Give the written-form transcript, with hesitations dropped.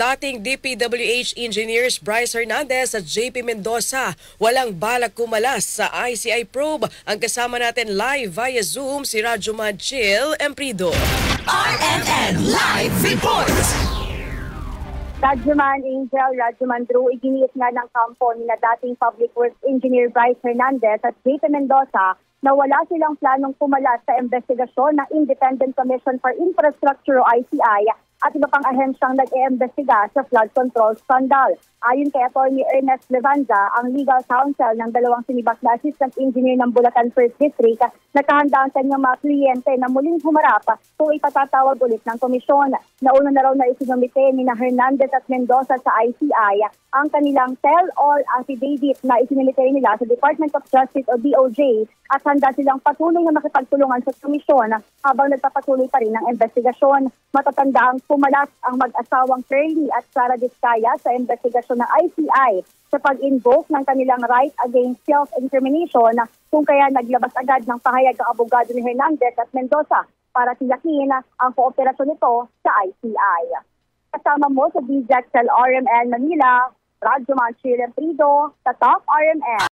Dating DPWH engineers Bryce Hernandez at JP Mendoza walang balak kumalas sa ICI probe. Ang kasama natin live via Zoom si Rajuman Chill Emprido. RMN Live Report! Rajuman Angel, Rajuman Drew, iginiit nga ng kampo ni na dating Public Works Engineer Bryce Hernandez at JP Mendoza na wala silang planong pumalas sa investigasyon ng Independent Commission for Infrastructure o ICI at iba pang ahensyang nag-iimbestiga sa flood control scandal. Ayon kay Atty. Ernest Levanza, ang legal counsel ng dalawang sinibak na assistant engineer ng Bulacan 1st District, nakahanda ang kanyang mga kliyente na muling humarap kung ipatatawag ulit ng komisyon. Nauna na raw na isinumite ni Hernandez at Mendoza sa ICI ang kanilang tell-all affidavit na isinumite nila sa Department of Justice o DOJ at handa silang patuloy na makipagtulungan sa komisyon habang nagpapatuloy pa rin ang investigasyon. Matatanda ang pumalas ang mag-asawang Curly at Sara Vizcaya sa investigasyon ng ICI sa pag-invoke ng kanilang right against self-incrimination kung kaya naglabas agad ng pahayag ang abogado ni Hernandez at Mendoza para tiyakin ang kooperasyon nito sa ICI. Kasama mo sa DZXL RMN Manila, Rajuman Chill Emprido, sa Top RMN.